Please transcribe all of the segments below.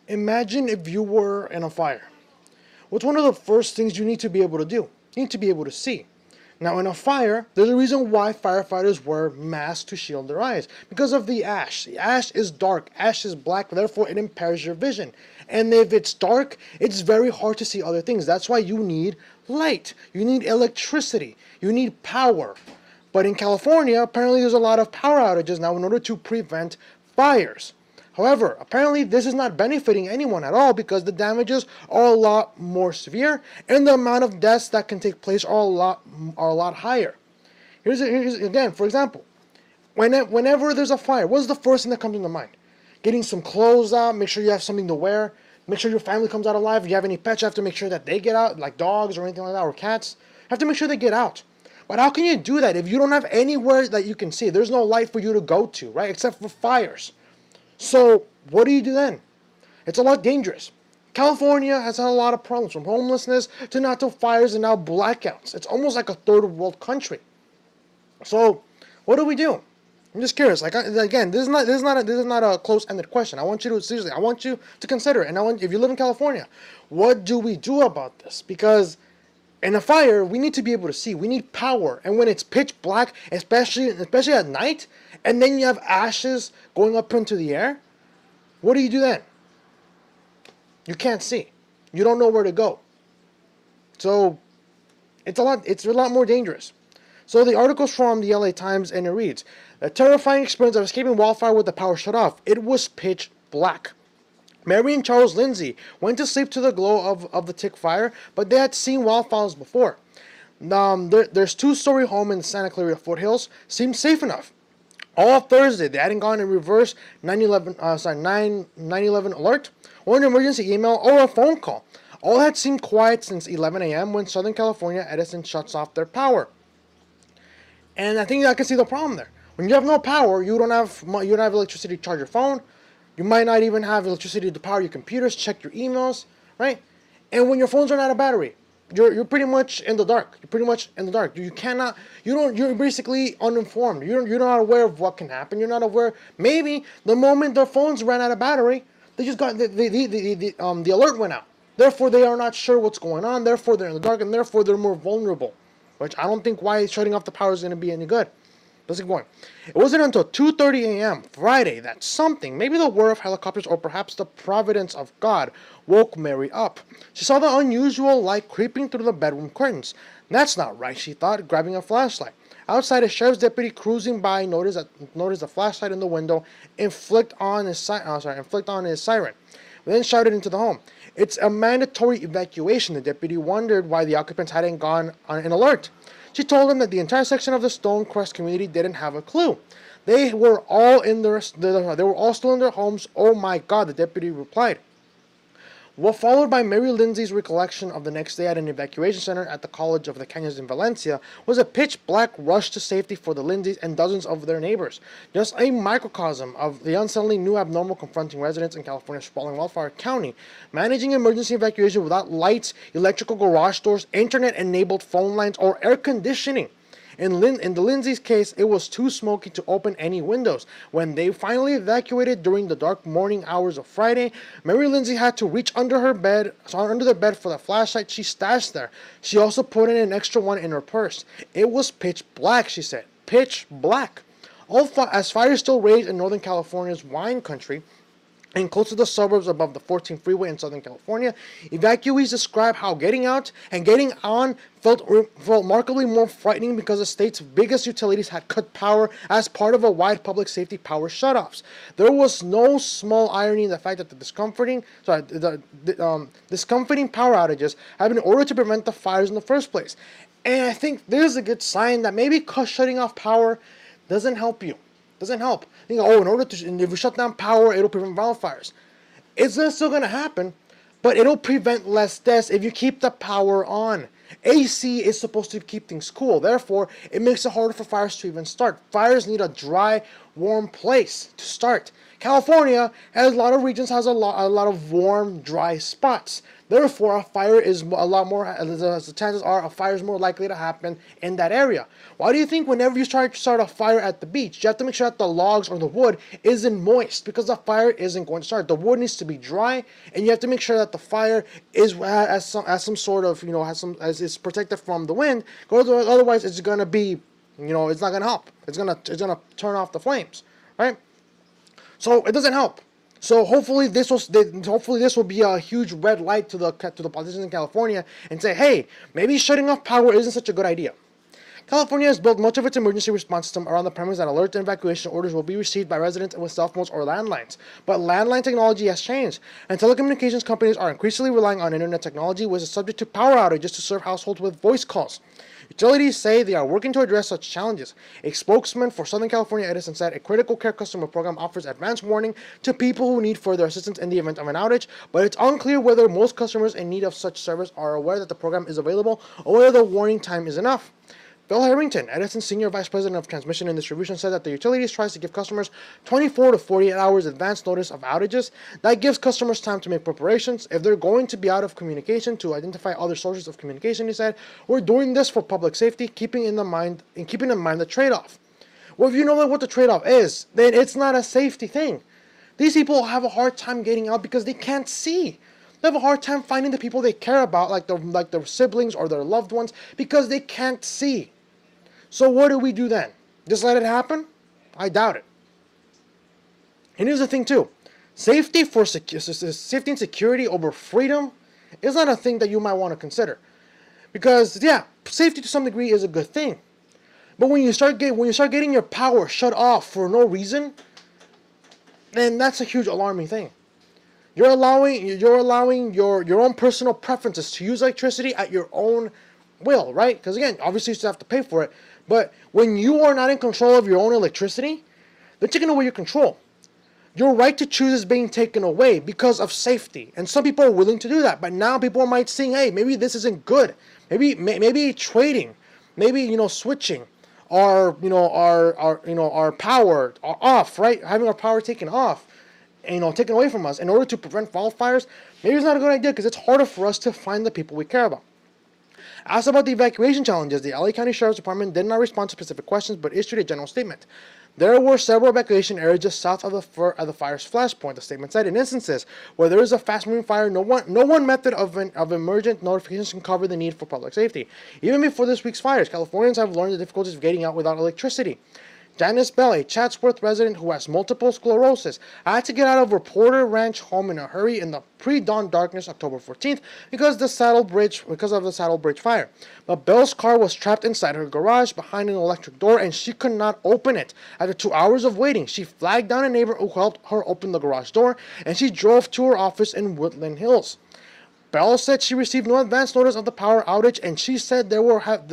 Imagine if you were in a fire. What's one of the first things you need to be able to do? You need to be able to see. Now, in a fire, there's a reason why firefighters wear masks to shield their eyes. Because of the ash. The ash is dark, ash is black, therefore it impairs your vision. And if it's dark, it's very hard to see other things. That's why you need light. You need electricity. You need power. But in California, apparently there's a lot of power outages now in order to prevent fires. However, apparently this is not benefiting anyone at all because the damages are a lot more severe and the amount of deaths that can take place are a lot higher. Here's again, for example, whenever there's a fire, what's the first thing that comes into mind? Getting some clothes out, make sure you have something to wear, make sure your family comes out alive. If you have any pets, you have to make sure that they get out, like dogs or anything like that, or cats. You have to make sure they get out. But how can you do that if you don't have anywhere that you can see? There's no light for you to go to, right? Except for fires. So what do you do then? It's a lot dangerous. California has had a lot of problems, from homelessness to now to fires and now blackouts. It's almost like a third world country. So what do we do? I'm just curious. Again, this is not a close-ended question. I want you to seriously. I want you to consider it. And if you live in California, what do we do about this? Because in a fire, we need to be able to see. We need power. And when it's pitch black, especially at night, and then you have ashes going up into the air, what do you do then? You can't see. You don't know where to go. So it's a lot more dangerous. So the article's from the LA Times and it reads, a terrifying experience of escaping wildfire with the power shut off. It was pitch black. Mary and Charles Lindsay went to sleep to the glow of the tick fire, but they had seen wildfires before. There's two-story home in the Santa Clarita foothills seemed safe enough. All Thursday, they hadn't gone in reverse 911 alert, or an emergency email, or a phone call. All had seemed quiet since 11 a.m. when Southern California Edison shuts off their power. And I think I can see the problem there. When you have no power, you don't have electricity to charge your phone. You might not even have electricity to power your computers, check your emails, right? And when your phones run out of battery, you're pretty much in the dark. You're basically uninformed. You're not aware of what can happen. You're not aware. Maybe the moment their phones ran out of battery, they just got the alert went out. Therefore, they are not sure what's going on. Therefore, they're in the dark, and therefore they're more vulnerable. Which I don't think why shutting off the power is going to be any good. Let's keep going. It wasn't until 2:30 a.m. Friday that something, maybe the whir of helicopters or perhaps the providence of God, woke Mary up. She saw the unusual light creeping through the bedroom curtains. That's not right, she thought, grabbing a flashlight. Outside, a sheriff's deputy cruising by noticed the flashlight in the window inflict on his siren. Then shouted into the home. It's a mandatory evacuation. The deputy wondered why the occupants hadn't gone on an alert. She told him that the entire section of the Stonecrest community didn't have a clue. They were all still in their homes. Oh my God, the deputy replied. What followed by Mary Lindsay's recollection of the next day at an evacuation center at the College of the Canyons in Valencia was a pitch-black rush to safety for the Lindsays and dozens of their neighbors. Just a microcosm of the unsettling new abnormal confronting residents in California's sprawling wildfire county. Managing emergency evacuation without lights, electrical garage doors, internet-enabled phone lines, or air conditioning. In the Lindsay's case, it was too smoky to open any windows. When they finally evacuated during the dark morning hours of Friday, Mary Lindsay had to reach under the bed for the flashlight she stashed there. She also put in an extra one in her purse. It was pitch black, she said. Pitch black. As fires still rage in Northern California's wine country, and close to the suburbs above the 14 freeway in Southern California, evacuees describe how getting out and getting on felt remarkably more frightening because the state's biggest utilities had cut power as part of a wide public safety power shutoffs. There was no small irony in the fact that the discomforting power outages had been ordered to prevent the fires in the first place. And I think there's a good sign that maybe shutting off power doesn't help you. Doesn't help. Think, if we shut down power, it'll prevent wildfires. It's still going to happen, but it'll prevent less deaths if you keep the power on. AC is supposed to keep things cool. Therefore, it makes it harder for fires to even start. Fires need a dry, warm place to start. California has a lot of regions, has a lot of warm, dry spots. Therefore, a fire is a lot more. The chances are a fire is more likely to happen in that area. Why do you think whenever you start a fire at the beach, you have to make sure that the logs or the wood isn't moist, because the fire isn't going to start. The wood needs to be dry, and you have to make sure that the fire is has some sort of as is protected from the wind. Otherwise, it's gonna be it's not gonna help. It's gonna turn off the flames, right? So it doesn't help. So hopefully this will be a huge red light to the politicians in California and say, hey, maybe shutting off power isn't such a good idea. California has built much of its emergency response system around the premise that alert and evacuation orders will be received by residents with cell phones or landlines. But landline technology has changed, and telecommunications companies are increasingly relying on internet technology, which is subject to power outages to serve households with voice calls. Utilities say they are working to address such challenges. A spokesman for Southern California Edison said a critical care customer program offers advance warning to people who need further assistance in the event of an outage, but it's unclear whether most customers in need of such service are aware that the program is available or whether the warning time is enough. Bill Harrington, Edison's Senior Vice President of Transmission and Distribution, said that the utilities tries to give customers 24 to 48 hours advance notice of outages. That gives customers time to make preparations. If they're going to be out of communication, to identify other sources of communication, he said, we're doing this for public safety, keeping in mind the trade-off. Well, if you know what the trade-off is, then it's not a safety thing. These people have a hard time getting out because they can't see. They have a hard time finding the people they care about, like their siblings or their loved ones, because they can't see. So what do we do then? Just let it happen? I doubt it. And here's the thing too. Safety and security over freedom is not a thing that you might want to consider. Because, yeah, safety to some degree is a good thing. But when you start getting your power shut off for no reason, then that's a huge alarming thing. You're allowing your own personal preferences to use electricity at your own will, right? Because again, obviously you still have to pay for it. But when you are not in control of your own electricity, they're taking away your control. Your right to choose is being taken away because of safety. And some people are willing to do that. But now people might think, hey, maybe this isn't good. Maybe trading, maybe switching our power off, right? Having our power taken off, taken away from us in order to prevent wildfires. Maybe it's not a good idea because it's harder for us to find the people we care about. Asked about the evacuation challenges, the LA County Sheriff's Department did not respond to specific questions but issued a general statement. There were several evacuation areas just south of the fire's flashpoint, the statement said. In instances where there is a fast-moving fire, no one method of emergent notifications can cover the need for public safety. Even before this week's fires, Californians have learned the difficulties of getting out without electricity. Janice Bell, a Chatsworth resident who has multiple sclerosis, had to get out of her Porter Ranch home in a hurry in the pre-dawn darkness October 14th because of the Saddle Bridge fire. But Bell's car was trapped inside her garage behind an electric door and she could not open it. After 2 hours of waiting, she flagged down a neighbor who helped her open the garage door and she drove to her office in Woodland Hills. Bell said she received no advance notice of the power outage, and she said there would have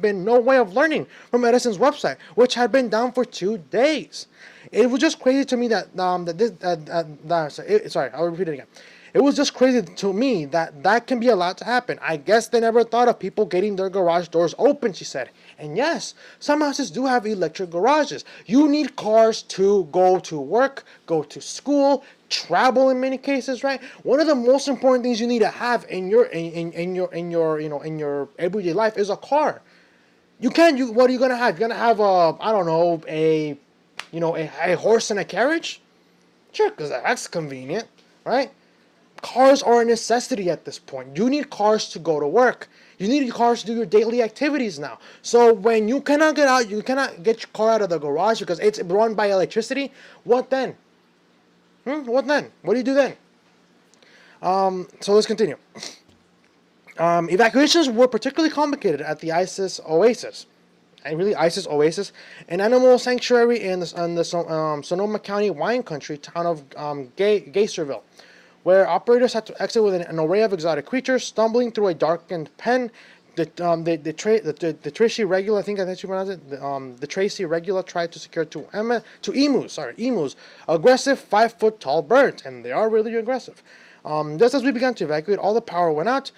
been no way of learning from Edison's website, which had been down for 2 days. It was just crazy to me I'll repeat it again. It was just crazy to me that can be allowed to happen. I guess they never thought of people getting their garage doors open, she said. And yes, some houses do have electric garages. You need cars to go to work, go to school, travel in many cases, right? One of the most important things you need to have in your everyday life is a car. What are you gonna have? You're gonna have a horse and a carriage? Sure, because that's convenient, right? Cars are a necessity at this point. You need cars to go to work. You need cars to do your daily activities now. So when you cannot get out, you cannot get your car out of the garage because it's run by electricity, what then? What then? What do you do then? So let's continue. Evacuations were particularly complicated at the ISIS Oasis. ISIS Oasis, an animal sanctuary in the Sonoma County wine country town of Geyserville, where operators had to exit with an array of exotic creatures, stumbling through a darkened pen. The Tracy Regula, I think that's how you pronounce it. The Tracy Regula tried to secure two emus, aggressive 5-foot-tall birds, and they are really aggressive. Just as we began to evacuate, all the power went out.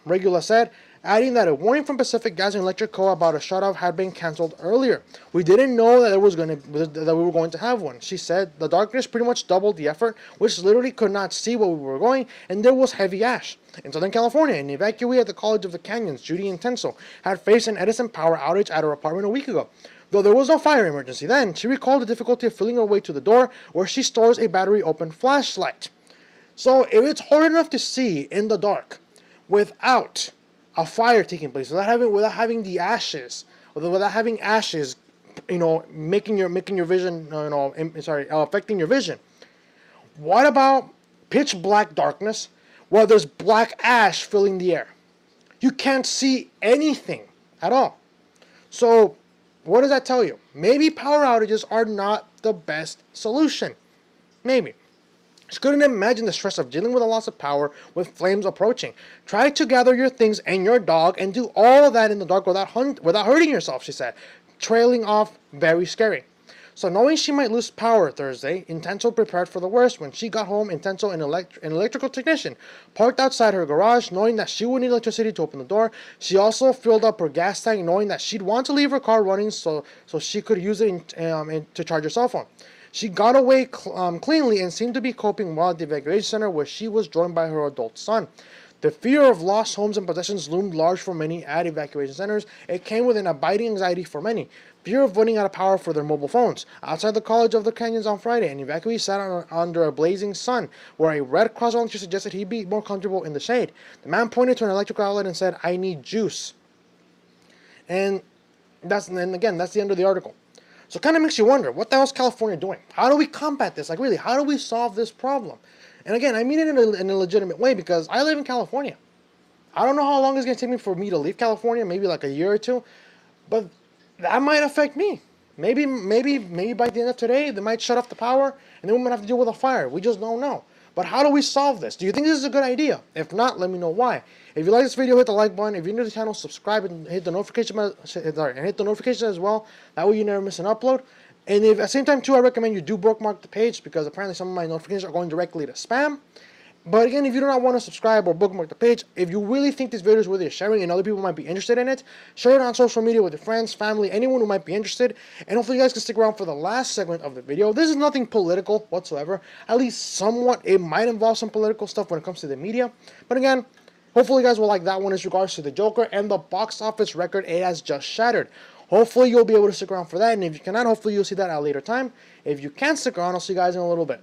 Regula said, adding that a warning from Pacific Gas and Electric Co. about a shutoff had been canceled earlier. We didn't know that we were going to have one. She said the darkness pretty much doubled the effort, which literally could not see where we were going, and there was heavy ash. In Southern California, an evacuee at the College of the Canyons, Judy Intenso, had faced an Edison power outage at her apartment a week ago. Though there was no fire emergency then, she recalled the difficulty of feeling her way to the door where she stores a battery-open flashlight. So if it's hard enough to see in the dark without a fire taking place, without having the ashes, without having ashes, making your vision, affecting your vision, what about pitch black darkness where there's black ash filling the air? You can't see anything at all. So what does that tell you? Maybe power outages are not the best solution. Maybe. She couldn't imagine the stress of dealing with a loss of power with flames approaching. Try to gather your things and your dog and do all of that in the dark without hurting yourself, she said. Trailing off, very scary. So knowing she might lose power Thursday, Intenso prepared for the worst. When she got home, Intenso, an electrical technician, parked outside her garage, knowing that she would need electricity to open the door. She also filled up her gas tank, knowing that she'd want to leave her car running so she could use it to charge her cell phone. She got away cleanly and seemed to be coping well at the evacuation center, where she was joined by her adult son. The fear of lost homes and possessions loomed large for many at evacuation centers. It came with an abiding anxiety for many. Fear of running out of power for their mobile phones. Outside the College of the Canyons on Friday, an evacuee sat under a blazing sun, where a Red Cross volunteer suggested he be more comfortable in the shade. The man pointed to an electrical outlet and said, "I need juice." And again, that's the end of the article. So it kind of makes you wonder, what the hell is California doing? How do we combat this? Like, really, how do we solve this problem? And again, I mean it in a legitimate way, because I live in California. I don't know how long it's going to take me for me to leave California, maybe like a year or two, but that might affect me. Maybe by the end of today, they might shut off the power, and then we might have to deal with a fire. We just don't know. But how do we solve this? Do you think this is a good idea? If not, let me know why. If you like this video, hit the like button. If you're new to the channel, subscribe and hit the notification as well. That way you never miss an upload. And if at the same time too, I recommend you do bookmark the page, because apparently some of my notifications are going directly to spam. But again, if you do not want to subscribe or bookmark the page, if you really think this video is worthy of sharing and other people might be interested in it, share it on social media with your friends, family, anyone who might be interested. And hopefully you guys can stick around for the last segment of the video. This is nothing political whatsoever. At least somewhat, it might involve some political stuff when it comes to the media. But again, hopefully you guys will like that one as regards to the Joker and the box office record it has just shattered. Hopefully you'll be able to stick around for that. And if you cannot, hopefully you'll see that at a later time. If you can stick around, I'll see you guys in a little bit.